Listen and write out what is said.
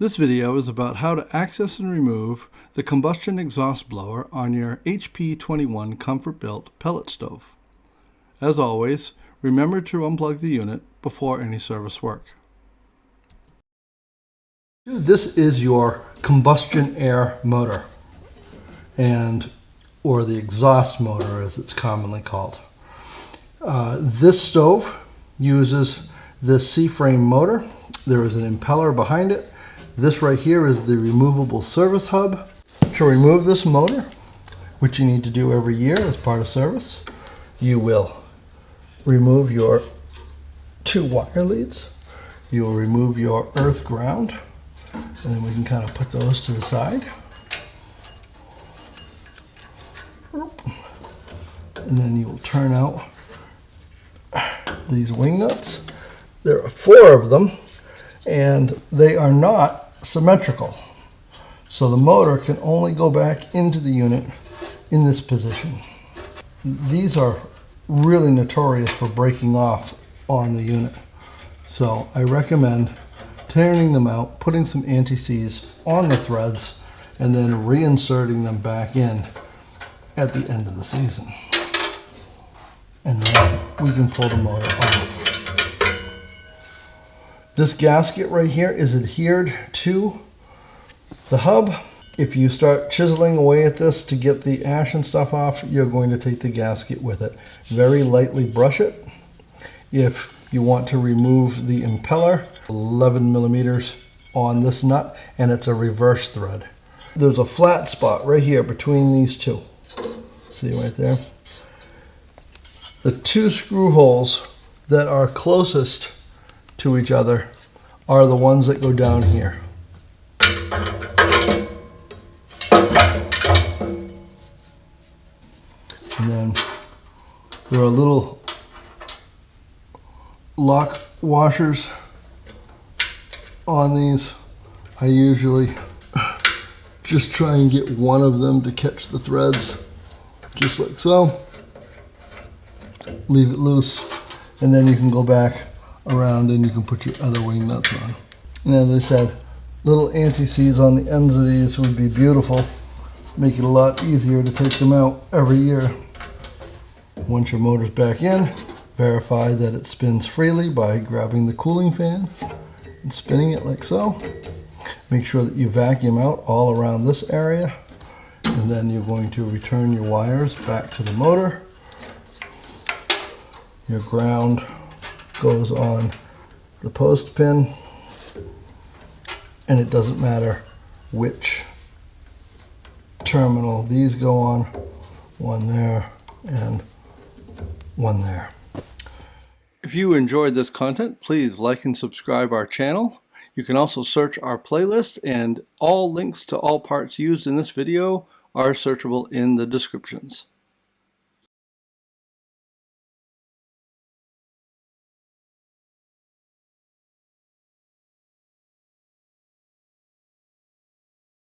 This video is about how to access and remove the combustion exhaust blower on your HP41 Comfort-Bilt Pellet Stove. As always, remember to unplug the unit before any service work. This is your combustion air motor, or the exhaust motor as it's commonly called. This stove uses this C-frame motor. There is an impeller behind it. This right here is the removable service hub. To remove this motor, which you need to do every year as part of service, you will remove your two wire leads. You will remove your earth ground, and then we can kind of put those to the side. And then you will turn out these wing nuts. There are 4 of them, and they are not symmetrical. So the motor can only go back into the unit in this position. These are really notorious for breaking off on the unit. So I recommend tearing them out, putting some anti-seize on the threads, and then reinserting them back in at the end of the season. And then we can pull the motor off. This gasket right here is adhered to the hub. If you start chiseling away at this to get the ash and stuff off, you're going to take the gasket with it. Very lightly brush it. If you want to remove the impeller, 11 millimeters on this nut, and it's a reverse thread. There's a flat spot right here between these two. See right there? The 2 screw holes that are closest to each other are the ones that go down here. And then there are little lock washers on these. I usually just try and get one of them to catch the threads, just like so. Leave it loose, and then you can go back around and you can put your other wing nuts on. And as I said, little anti-seize on the ends of these would be beautiful. Make it a lot easier to take them out every year. Once your motor's back in, verify that it spins freely by grabbing the cooling fan and spinning it like so. Make sure that you vacuum out all around this area, and then you're going to return your wires back to the motor. Your ground goes on the post pin, and it doesn't matter which terminal these go on. One there and one there. If you enjoyed this content, please like and subscribe our channel. You can also search our playlist, and all links to all parts used in this video are searchable in the descriptions.